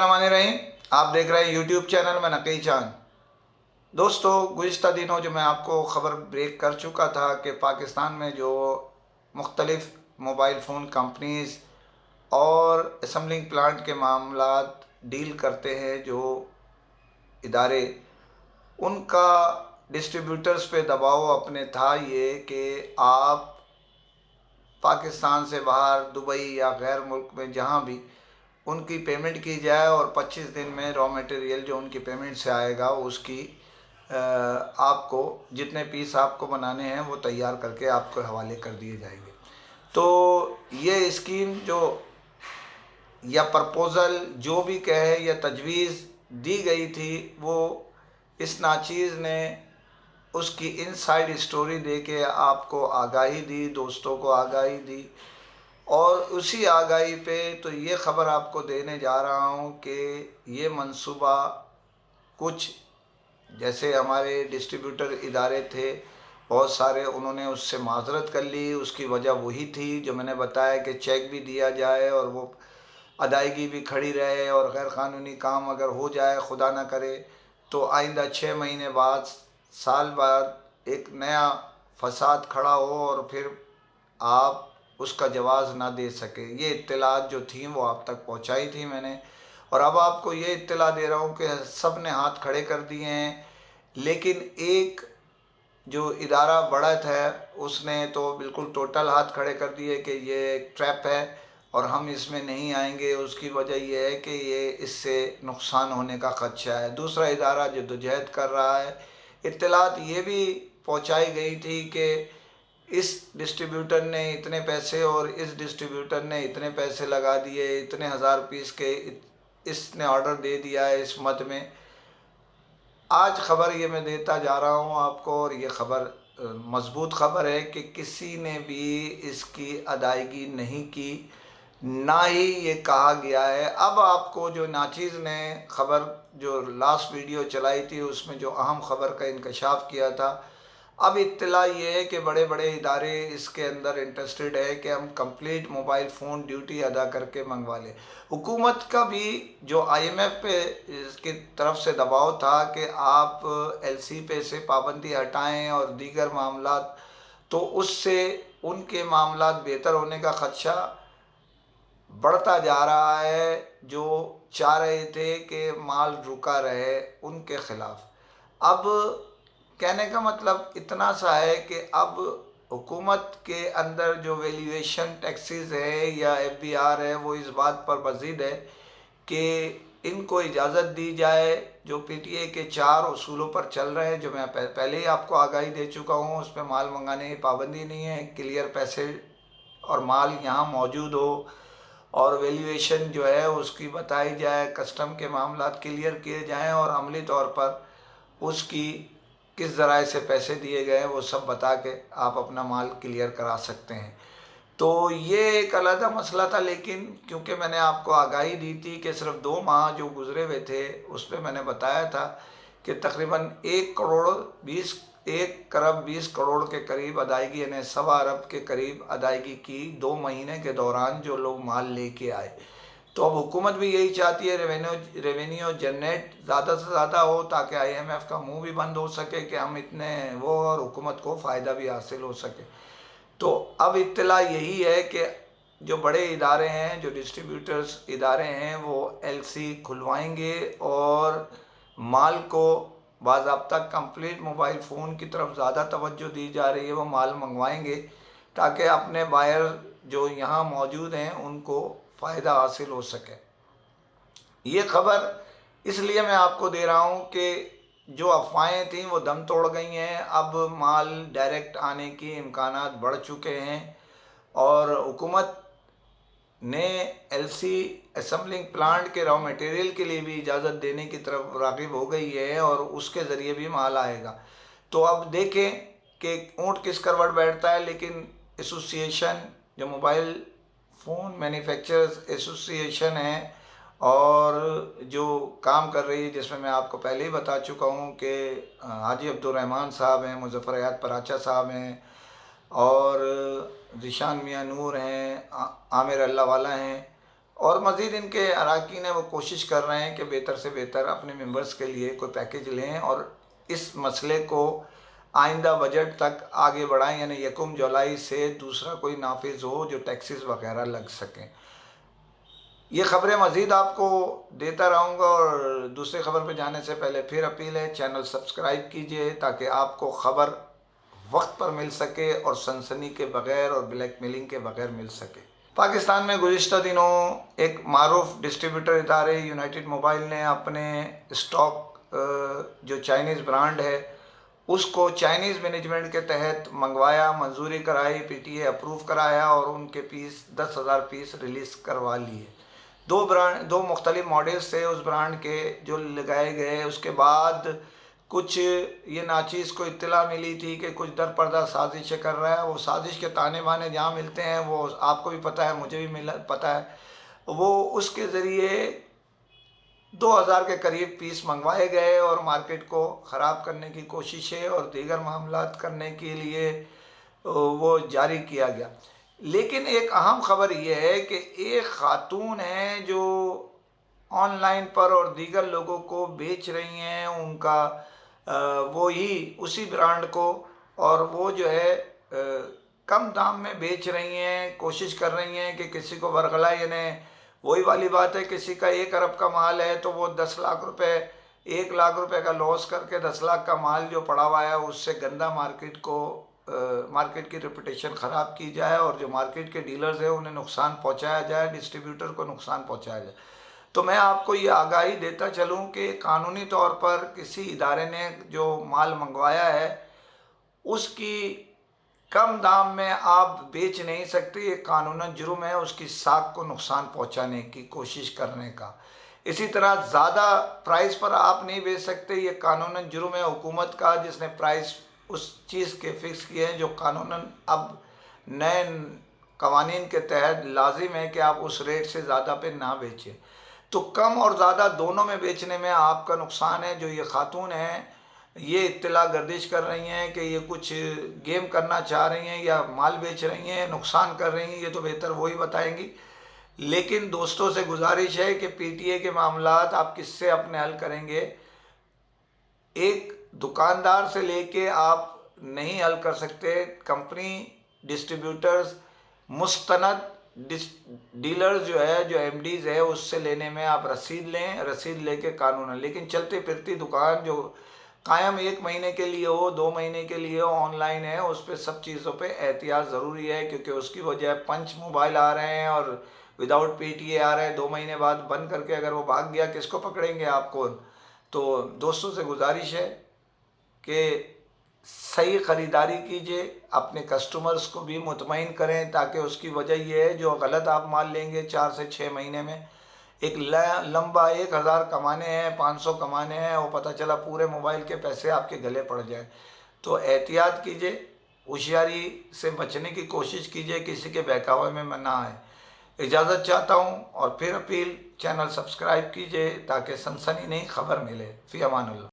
बिस्मिल्लाहिर्रहमानिर्रहीम। आप देख रहे हैं यूट्यूब चैनल में नकी चांद। दोस्तों, गुज़िश्ता दिनों जो मैं आपको ख़बर ब्रेक कर चुका था कि पाकिस्तान में जो मुख्तलिफ़ मोबाइल फ़ोन कंपनीज़ और असम्बलिंग प्लांट के मामलात डील करते हैं जो इदारे, उनका डिस्ट्रीब्यूटर्स पे दबाव अपने था ये कि आप पाकिस्तान से बाहर दुबई या गैर मुल्क में जहाँ भी उनकी पेमेंट की जाए और 25 दिन में रॉ मटेरियल जो उनकी पेमेंट से आएगा उसकी आपको जितने पीस आपको बनाने हैं वो तैयार करके आपको हवाले कर दिए जाएंगे। तो ये स्कीम जो या प्रपोज़ल जो भी कहे या तजवीज़ दी गई थी, वो इस नाचीज़ ने उसकी इनसाइड स्टोरी दे के आपको आगाही दी, दोस्तों को आगाही दी। और उसी आगाही पे तो ये ख़बर आपको देने जा रहा हूँ कि ये मंसूबा कुछ जैसे हमारे डिस्ट्रीब्यूटर इदारे थे बहुत सारे, उन्होंने उससे माज़रत कर ली। उसकी वजह वही थी जो मैंने बताया कि चेक भी दिया जाए और वो अदायगी भी खड़ी रहे, और गैर क़ानूनी काम अगर हो जाए खुदा ना करे तो आइंदा 6 महीने बाद, साल बाद एक नया फसाद खड़ा हो और फिर आप उसका जवाब ना दे सके। ये इत्तलात जो थी वो आप तक पहुंचाई थी मैंने, और अब आपको ये इत्तला दे रहा हूँ कि सब ने हाथ खड़े कर दिए हैं। लेकिन एक जो इदारा बढ़त है उसने तो बिल्कुल टोटल हाथ खड़े कर दिए कि ये एक ट्रैप है और हम इसमें नहीं आएंगे। उसकी वजह यह है कि ये इससे नुकसान होने का ख़दशा है। दूसरा इदारा जद्दोजहद कर रहा है। इत्तलात ये भी पहुँचाई गई थी कि इस डिस्ट्रीब्यूटर ने इतने पैसे और इस डिस्ट्रीब्यूटर ने इतने पैसे लगा दिए, इतने हज़ार पीस के इसने ऑर्डर दे दिया है इस मद में। आज ख़बर ये मैं देता जा रहा हूँ आपको, और ये ख़बर मज़बूत ख़बर है कि किसी ने भी इसकी अदायगी नहीं की, ना ही ये कहा गया है। अब आपको जो नाचीज़ ने ख़बर जो लास्ट वीडियो चलाई थी उसमें जो अहम ख़बर का इंकशाफ किया था, अब इत्तला ये है कि बड़े बड़े इदारे इसके अंदर इंटरेस्टेड है कि हम कंप्लीट मोबाइल फ़ोन ड्यूटी अदा करके मंगवा लें। हुकूमत का भी जो IMF पे इसकी तरफ से दबाव था कि आप LC पे से पाबंदी हटाएं और दीगर मामलात, तो उससे उनके मामलात बेहतर होने का ख़दशा बढ़ता जा रहा है। जो चाह रहे थे कि माल रुका रहे उनके ख़िलाफ़। अब कहने का मतलब इतना सा है कि अब हुकूमत के अंदर जो वैल्यूएशन टैक्सेस है या FBR है वो इस बात पर मज़ीद है कि इनको इजाज़त दी जाए। जो PTA के 4 उसूलों पर चल रहे हैं, जो मैं पहले ही आपको आगाही दे चुका हूँ, उस पर माल मंगाने की पाबंदी नहीं है, क्लियर पैसे और माल यहाँ मौजूद हो और वैल्यूएशन जो है उसकी बताई जाए, कस्टम के मामलात क्लियर किए जाएं और अमली तौर पर उसकी किस ज़राए से पैसे दिए गए वो सब बता के आप अपना माल क्लियर करा सकते हैं। तो ये एक अलग मसला था, लेकिन क्योंकि मैंने आपको आगाही दी थी कि सिर्फ 2 माह जो गुजरे हुए थे उस पर मैंने बताया था कि तकरीबन 1 अरब 20 करोड़ के करीब अदायगी, यानी 1.25 अरब के करीब अदायगी की 2 महीने के दौरान जो लोग माल लेके आए। तो अब हुकूमत भी यही चाहती है रेवेन्यू जनरेट ज़्यादा से ज़्यादा हो ताकि IMF का मुंह भी बंद हो सके कि हम इतने वो, और हुकूमत को फ़ायदा भी हासिल हो सके। तो अब इत्तला यही है कि जो बड़े इदारे हैं, जो डिस्ट्रीब्यूटर्स इदारे हैं, वो LC खुलवाएंगे और माल को बाज़ाब्ता कंप्लीट मोबाइल फ़ोन की तरफ ज़्यादा तवज्जो दी जा रही है, वो माल मंगवाएंगे ताकि अपने बायर जो यहाँ मौजूद हैं उनको फ़ायदा हासिल हो सके। ये ख़बर इसलिए मैं आपको दे रहा हूँ कि जो अफवाहें थीं वो दम तोड़ गई हैं। अब माल डायरेक्ट आने की इम्कानात बढ़ चुके हैं और हुकूमत ने LC असम्बलिंग प्लांट के रॉ मटेरियल के लिए भी इजाज़त देने की तरफ राग़िब हो गई है और उसके ज़रिए भी माल आएगा। तो अब देखें कि ऊँट किस करवट बैठता है। लेकिन एसोसिएशन जो मोबाइल फ़ोन मैन्युफैक्चरर्स एसोसिएशन है और जो काम कर रही है, जिसमें मैं आपको पहले ही बता चुका हूँ कि हाजी अब्दुर्रहमान साहब हैं, मुज़फ़्फ़र हयात पराचा साहब हैं और ज़ीशान मियाँ नूर हैं, आमिर अल्लाह वाला हैं, और मज़ीद इनके अरकान हैं वो कोशिश कर रहे हैं कि बेहतर से बेहतर अपने मेंबर्स के लिए कोई पैकेज लें और इस मसले को आइंदा बजट तक आगे बढ़ाएं, यानी 1 जुलाई से दूसरा कोई नाफिज हो जो टैक्सेस वगैरह लग सकें। ये ख़बरें मज़ीद आपको देता रहूँगा और दूसरी ख़बर पे जाने से पहले फिर अपील है, चैनल सब्सक्राइब कीजिए ताकि आपको ख़बर वक्त पर मिल सके और सनसनी के बग़ैर और ब्लैकमेलिंग के बग़ैर मिल सके। पाकिस्तान में गुज़िश्ता दिनों एक मारूफ डिस्ट्रीब्यूटर इदारे यूनाइटेड मोबाइल ने अपने स्टॉक जो चाइनीज़ ब्रांड है उसको चाइनीज़ मैनेजमेंट के तहत मंगवाया, मंजूरी कराई, PTA अप्रूव कराया और उनके पीस 10,000 पीस रिलीज़ करवा लिए। दो मुख्तलिफ मॉडल्स थे उस ब्रांड के जो लगाए गए। उसके बाद कुछ ये नाचीज़ को इत्तला मिली थी कि कुछ दर पर्दा साजिशें कर रहा है। वो साजिश के ताने बाने जहाँ मिलते हैं वो आपको भी पता है, मुझे भी मिला पता है। वो उसके ज़रिए 2000 के करीब पीस मंगवाए गए और मार्केट को ख़राब करने की कोशिशें और दीगर मामलात करने के लिए वो जारी किया गया। लेकिन एक अहम ख़बर यह है कि एक ख़ातून है जो ऑनलाइन पर और दीगर लोगों को बेच रही हैं उनका वो ही उसी ब्रांड को, और वो जो है कम दाम में बेच रही हैं, कोशिश कर रही हैं कि किसी को बरगला, यानी वही वाली बात है, किसी का 1 अरब का माल है तो वो 10 लाख रुपए 1 लाख रुपए का लॉस करके 10 लाख का माल जो पड़ा हुआ है उससे गंदा मार्केट की रेपुटेशन ख़राब की जाए और जो मार्केट के डीलर्स हैं उन्हें नुकसान पहुंचाया जाए, डिस्ट्रीब्यूटर को नुकसान पहुंचाया जाए। तो मैं आपको ये आगाही देता चलूँ कि कानूनी तौर पर किसी इदारे ने जो माल मंगवाया है उसकी कम दाम में आप बेच नहीं सकते, ये कानूनन जुर्म है उसकी साख को नुकसान पहुंचाने की कोशिश करने का। इसी तरह ज़्यादा प्राइस पर आप नहीं बेच सकते, ये कानूनन जुर्म है हुकूमत का जिसने प्राइस उस चीज़ के फ़िक्स किए हैं जो कानूनन अब नए कवानीन के तहत लाजिम है कि आप उस रेट से ज़्यादा पे ना बेचें। तो कम और ज़्यादा दोनों में बेचने में आपका नुकसान है। जो ये खातून हैं ये इत्तला गर्दिश कर रही हैं कि ये कुछ गेम करना चाह रही हैं या माल बेच रही हैं, नुकसान कर रही हैं, ये तो बेहतर वही बताएंगी। लेकिन दोस्तों से गुजारिश है कि PTA के मामलात आप किससे अपने हल करेंगे, एक दुकानदार से लेके आप नहीं हल कर सकते। कंपनी, डिस्ट्रीब्यूटर्स, मुस्तनद डीलर्स जो है, जो MDs है उससे लेने में आप रसीद लें, रसीद लेके कानूनन। लेकिन चलती फिरती दुकान जो कायम 1 महीने के लिए हो, 2 महीने के लिए हो, ऑनलाइन है, उस पर सब चीज़ों पे एहतियात ज़रूरी है क्योंकि उसकी वजह पंच मोबाइल आ रहे हैं और विदाउट PTA आ रहे हैं। 2 महीने बाद बंद करके अगर वो भाग गया किसको पकड़ेंगे आपको। तो दोस्तों से गुजारिश है कि सही ख़रीदारी कीजिए, अपने कस्टमर्स को भी मुतमईन करें ताकि उसकी वजह यह है जो गलत आप माल लेंगे 4 से 6 महीने में एक लंबा 1000 कमाने हैं, 500 कमाने हैं, वो पता चला पूरे मोबाइल के पैसे आपके गले पड़ जाए। तो एहतियात कीजिए, होशियारी से बचने की कोशिश कीजिए, किसी के बहकावे में ना आए। इजाज़त चाहता हूँ और फिर अपील, चैनल सब्सक्राइब कीजिए ताकि सनसनी नई खबर मिले। फ़ी अमानुल्लाह।